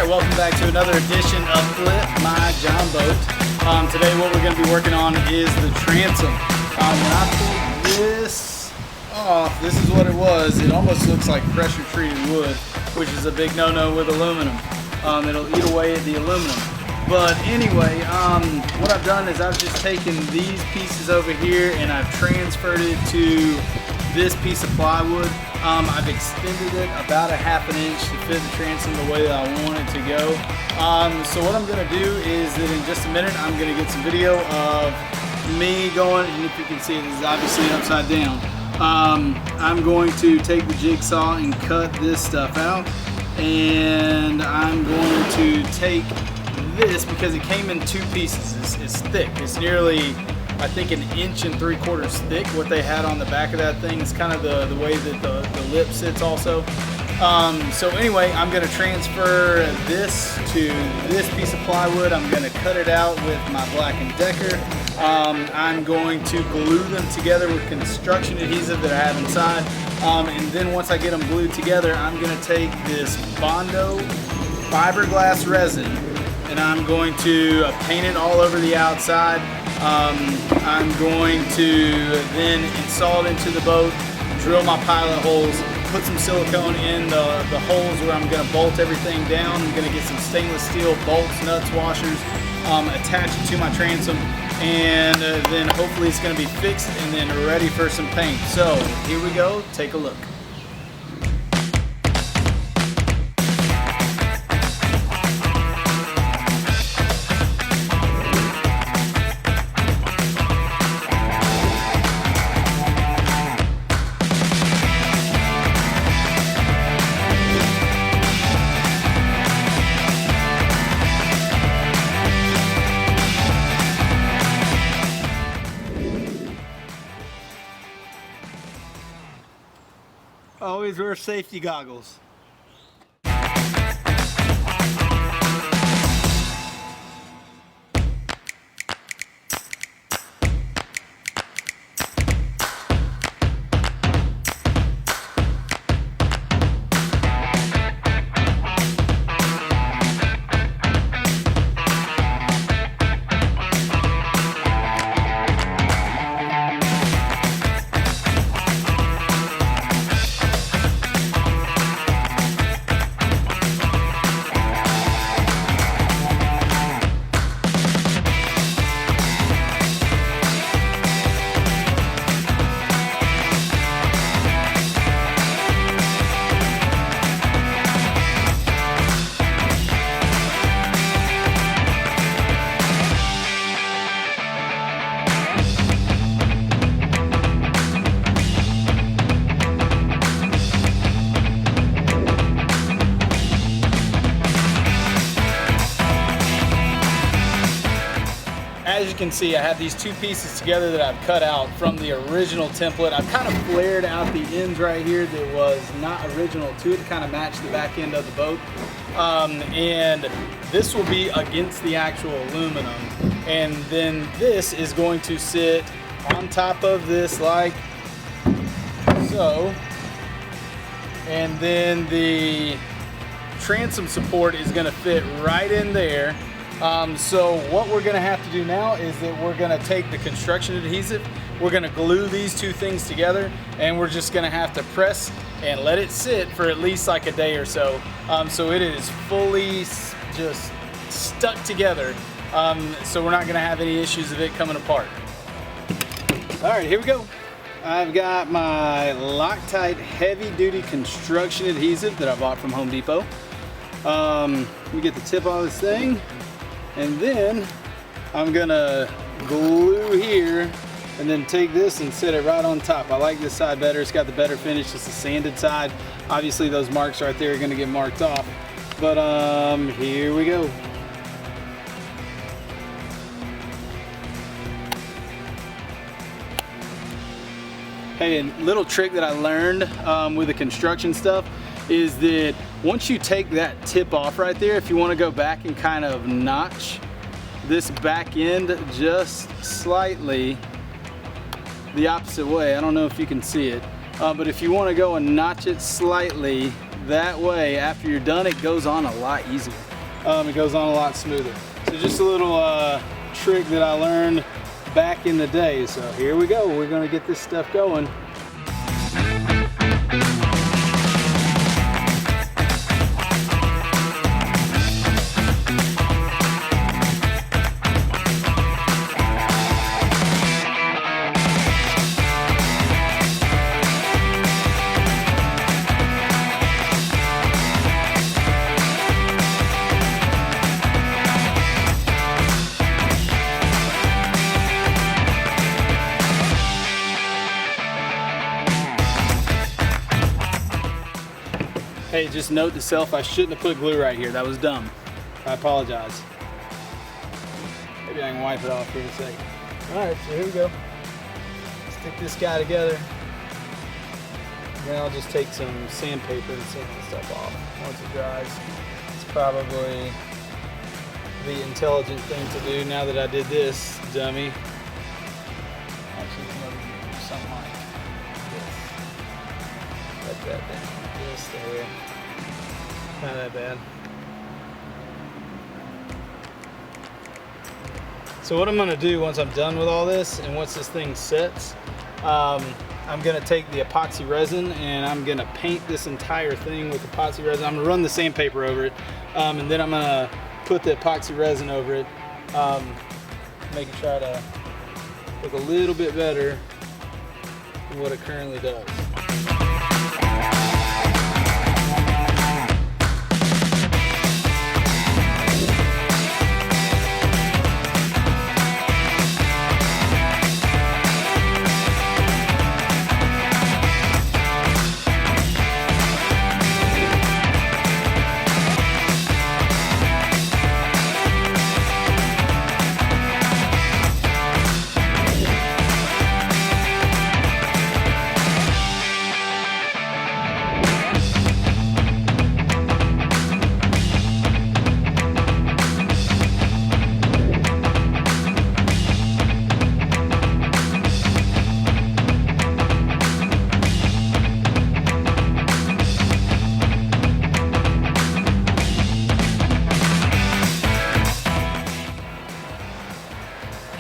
Alright, welcome back to another edition of Flip My Jon Boat. Today what we're going to be working on is the transom. When I pulled this off, this is what it was. It almost looks like pressure treated wood, which is a big no-no with aluminum. It'll eat away at the aluminum. But anyway, what I've done is I've just taken these pieces over here and I've transferred it to this piece of plywood. I've extended it about a ½ inch to fit the transom the way that I want it to go. So what I'm going to do is that in just a minute I'm going to get some video of me going, and if you can see, this is obviously upside down. I'm going to take the jigsaw and cut this stuff out, and I'm going to take this, because it came in two pieces. It's thick. It's nearly, I think, 1 3/4 inches thick. What they had on the back of that thing is kind of the way that the lip sits also. So anyway, I'm going to transfer this to this piece of plywood. I'm going to cut it out with my Black & Decker. I'm going to glue them together with construction adhesive that I have inside. And then once I get them glued together, I'm going to take this Bondo fiberglass resin and I'm going to paint it all over the outside. I'm going to then install it into the boat, drill my pilot holes, put some silicone in the holes where I'm going to bolt everything down. I'm going to get some stainless steel bolts, nuts, washers, attach it to my transom, and then hopefully it's going to be fixed and then ready for some paint. So here we go, take a look. Always wear safety goggles. As you can see, I have these two pieces together that I've cut out from the original template. I've kind of flared out the ends right here that was not original to it to kind of match the back end of the boat. And this will be against the actual aluminum. And then this is going to sit on top of this like so. And then the transom support is going to fit right in there. So what we're going to have to do now is that we're going to take the construction adhesive, we're going to glue these two things together, and we're just going to have to press and let it sit for at least like a day or so. So it is fully just stuck together, so we're not going to have any issues of it coming apart. Alright, here we go. I've got my Loctite heavy duty construction adhesive that I bought from Home Depot. Let me get the tip on this thing. And then I'm gonna glue here and then take this and set it right on top. I like this side better. It's got the better finish. It's the sanded side. Obviously those marks right there are gonna get marked off. But here we go. Hey, a little trick that I learned with the construction stuff is that once you take that tip off right there, if you want to go back and kind of notch this back end just slightly the opposite way, I don't know if you can see it, but if you want to go and notch it slightly that way, after you're done, it goes on a lot easier. it goes on a lot smoother. So just a little trick that I learned back in the day. So here we go, we're gonna get this stuff going. Hey, just note to self, I shouldn't have put glue right here. That was dumb. I apologize. Maybe I can wipe it off here in a second. All right, so here we go. Stick this guy together. Then I'll just take some sandpaper and sand the stuff off once it dries. It's probably the intelligent thing to do now that I did this, dummy. Actually, do something like this. Let that down. This there. Not that bad. So what I'm going to do once I'm done with all this and once this thing sets, I'm going to take the epoxy resin and I'm going to paint this entire thing with epoxy resin. I'm going to run the sandpaper over it, and then I'm going to put the epoxy resin over it, make it try to look a little bit better than what it currently does.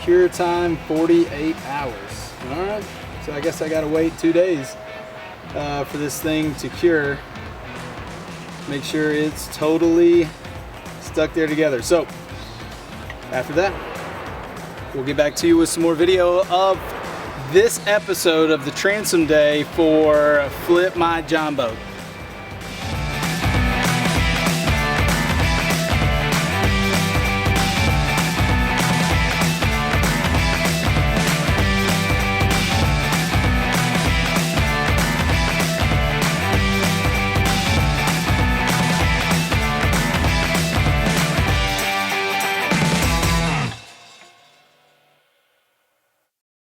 Cure time 48 hours. All right, so I guess I gotta wait 2 days for this thing to cure. Make sure it's totally stuck there together. So after that, we'll get back to you with some more video of this episode of the transom day for Flip My Jon Boat.